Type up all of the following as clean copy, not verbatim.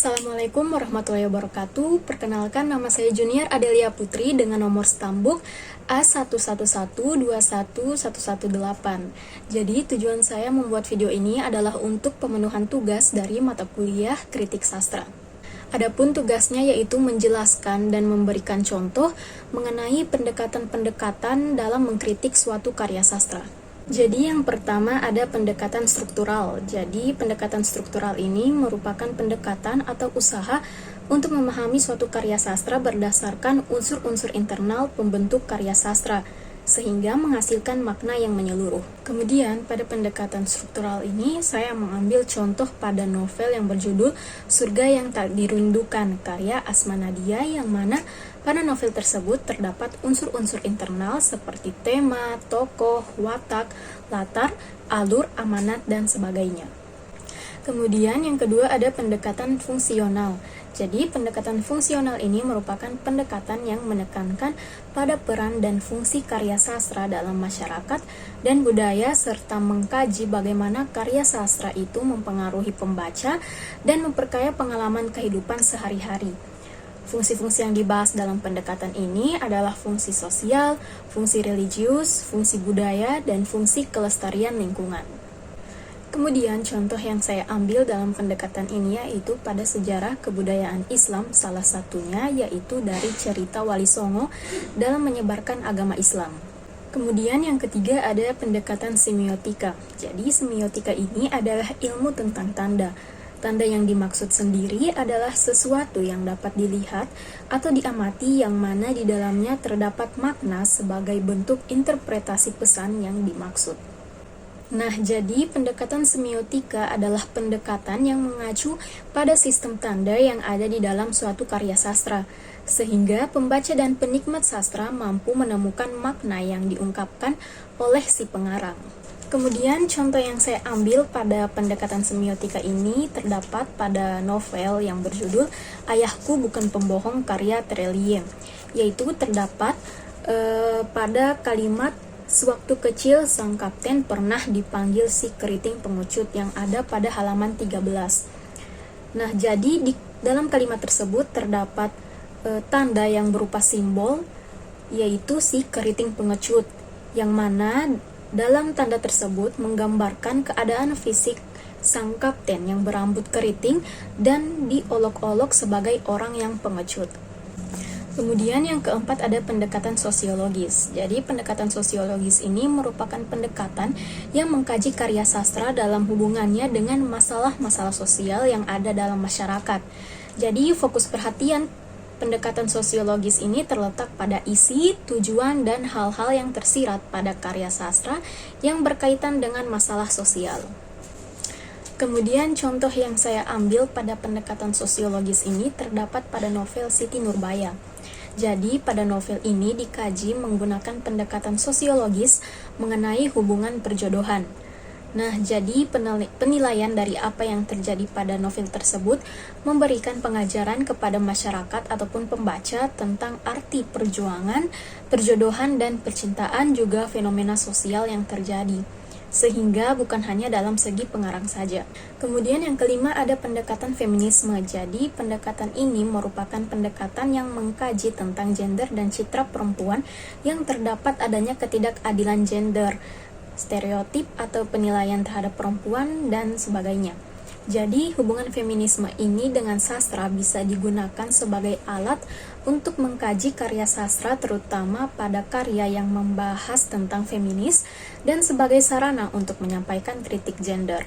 Assalamualaikum warahmatullahi wabarakatuh. Perkenalkan, nama saya Junior Adelia Putri dengan nomor stambuk A11121118. Jadi tujuan saya membuat video ini adalah untuk pemenuhan tugas dari mata kuliah Kritik Sastra. Adapun tugasnya yaitu menjelaskan dan memberikan contoh mengenai pendekatan-pendekatan dalam mengkritik suatu karya sastra. Jadi yang pertama ada pendekatan struktural. Jadi pendekatan struktural ini merupakan pendekatan atau usaha untuk memahami suatu karya sastra berdasarkan unsur-unsur internal pembentuk karya sastra, sehingga menghasilkan makna yang menyeluruh. Kemudian pada pendekatan struktural ini saya mengambil contoh pada novel yang berjudul Surga yang Tak Dirindukan karya Asma Nadia, yang mana pada novel tersebut terdapat unsur-unsur internal seperti tema, tokoh, watak, latar, alur, amanat, dan sebagainya. Kemudian yang kedua ada pendekatan fungsional. Jadi pendekatan fungsional ini merupakan pendekatan yang menekankan pada peran dan fungsi karya sastra dalam masyarakat dan budaya, serta mengkaji bagaimana karya sastra itu mempengaruhi pembaca dan memperkaya pengalaman kehidupan sehari-hari. Fungsi-fungsi yang dibahas dalam pendekatan ini adalah fungsi sosial, fungsi religius, fungsi budaya, dan fungsi kelestarian lingkungan. Kemudian contoh yang saya ambil dalam pendekatan ini yaitu pada sejarah kebudayaan Islam, salah satunya yaitu dari cerita Wali Songo dalam menyebarkan agama Islam. Kemudian yang ketiga ada pendekatan semiotika. Jadi semiotika ini adalah ilmu tentang tanda. Tanda yang dimaksud sendiri adalah sesuatu yang dapat dilihat atau diamati yang mana di dalamnya terdapat makna sebagai bentuk interpretasi pesan yang dimaksud. Nah, jadi pendekatan semiotika adalah pendekatan yang mengacu pada sistem tanda yang ada di dalam suatu karya sastra, sehingga pembaca dan penikmat sastra mampu menemukan makna yang diungkapkan oleh si pengarang. Kemudian contoh yang saya ambil pada pendekatan semiotika ini terdapat pada novel yang berjudul Ayahku Bukan Pembohong karya Terelie, yaitu terdapat pada kalimat sewaktu kecil sang kapten pernah dipanggil si keriting pengecut yang ada pada halaman 13. Nah, jadi di dalam kalimat tersebut terdapat tanda yang berupa simbol, yaitu si keriting pengecut, yang mana dalam tanda tersebut menggambarkan keadaan fisik sang kapten yang berambut keriting dan diolok-olok sebagai orang yang pengecut. Kemudian yang keempat ada pendekatan sosiologis. Jadi pendekatan sosiologis ini merupakan pendekatan yang mengkaji karya sastra dalam hubungannya dengan masalah-masalah sosial yang ada dalam masyarakat. Jadi fokus perhatian pendekatan sosiologis ini terletak pada isi, tujuan, dan hal-hal yang tersirat pada karya sastra yang berkaitan dengan masalah sosial. Kemudian contoh yang saya ambil pada pendekatan sosiologis ini terdapat pada novel Siti Nurbaya. Jadi pada novel ini dikaji menggunakan pendekatan sosiologis mengenai hubungan perjodohan. Nah, jadi penilaian dari apa yang terjadi pada novel tersebut memberikan pengajaran kepada masyarakat ataupun pembaca tentang arti perjuangan, perjodohan, dan percintaan, juga fenomena sosial yang terjadi, sehingga bukan hanya dalam segi pengarang saja. Kemudian yang kelima ada pendekatan feminisme. Jadi pendekatan ini merupakan pendekatan yang mengkaji tentang gender dan citra perempuan yang terdapat adanya ketidakadilan gender, stereotip atau penilaian terhadap perempuan, dan sebagainya. Jadi hubungan feminisme ini dengan sastra bisa digunakan sebagai alat untuk mengkaji karya sastra, terutama pada karya yang membahas tentang feminis, dan sebagai sarana untuk menyampaikan kritik gender.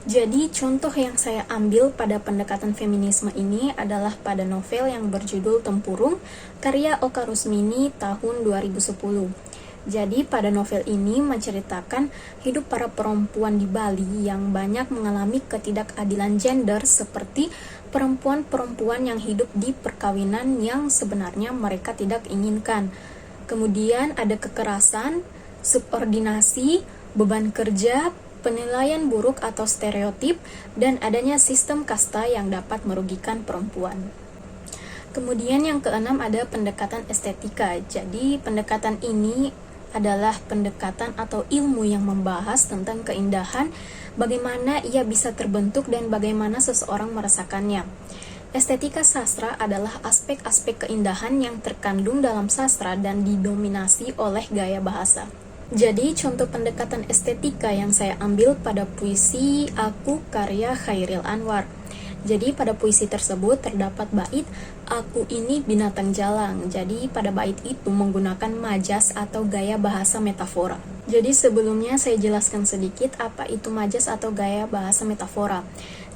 Jadi contoh yang saya ambil pada pendekatan feminisme ini adalah pada novel yang berjudul Tempurung karya Oka Rusmini tahun 2010. Jadi pada novel ini menceritakan hidup para perempuan di Bali yang banyak mengalami ketidakadilan gender, seperti perempuan-perempuan yang hidup di perkawinan yang sebenarnya mereka tidak inginkan. Kemudian ada kekerasan, subordinasi, beban kerja, penilaian buruk atau stereotip, dan adanya sistem kasta yang dapat merugikan perempuan. Kemudian yang keenam ada pendekatan estetika. Jadi pendekatan ini adalah pendekatan atau ilmu yang membahas tentang keindahan, bagaimana ia bisa terbentuk dan bagaimana seseorang merasakannya. Estetika sastra adalah aspek-aspek keindahan yang terkandung dalam sastra dan didominasi oleh gaya bahasa. Jadi, contoh pendekatan estetika yang saya ambil pada puisi Aku karya Chairil Anwar. Jadi, pada puisi tersebut terdapat bait Aku ini binatang jalang. Jadi, pada bait itu menggunakan majas atau gaya bahasa metafora. Jadi, sebelumnya saya jelaskan sedikit apa itu majas atau gaya bahasa metafora.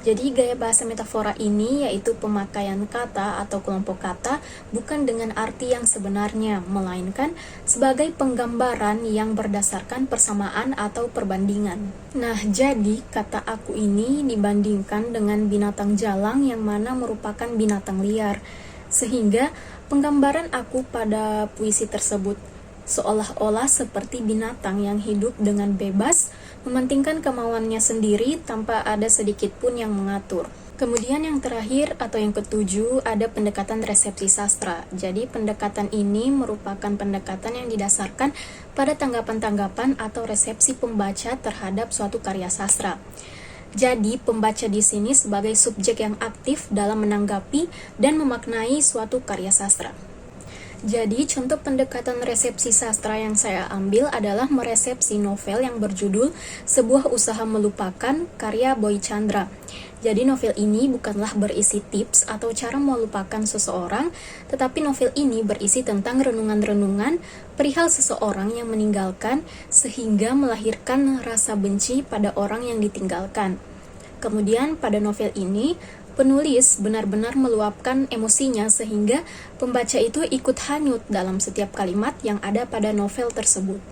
Jadi, gaya bahasa metafora ini yaitu pemakaian kata atau kelompok kata bukan dengan arti yang sebenarnya, melainkan sebagai penggambaran yang berdasarkan persamaan atau perbandingan. Nah, jadi kata aku ini dibandingkan dengan binatang jalang yang mana merupakan binatang liar, sehingga penggambaran aku pada puisi tersebut seolah-olah seperti binatang yang hidup dengan bebas, mementingkan kemauannya sendiri tanpa ada sedikit pun yang mengatur. Kemudian yang terakhir atau yang ketujuh ada pendekatan resepsi sastra. Jadi pendekatan ini merupakan pendekatan yang didasarkan pada tanggapan-tanggapan atau resepsi pembaca terhadap suatu karya sastra. Jadi pembaca di sini sebagai subjek yang aktif dalam menanggapi dan memaknai suatu karya sastra. Jadi, contoh pendekatan resepsi sastra yang saya ambil adalah meresepsi novel yang berjudul Sebuah Usaha Melupakan karya Boy Chandra. Jadi, novel ini bukanlah berisi tips atau cara melupakan seseorang, tetapi novel ini berisi tentang renungan-renungan perihal seseorang yang meninggalkan sehingga melahirkan rasa benci pada orang yang ditinggalkan. Kemudian, pada novel ini, penulis benar-benar meluapkan emosinya sehingga pembaca itu ikut hanyut dalam setiap kalimat yang ada pada novel tersebut.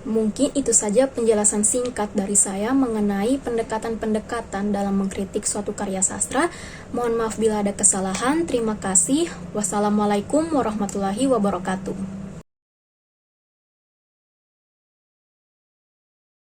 Mungkin itu saja penjelasan singkat dari saya mengenai pendekatan-pendekatan dalam mengkritik suatu karya sastra. Mohon maaf bila ada kesalahan. Terima kasih. Wassalamualaikum warahmatullahi wabarakatuh.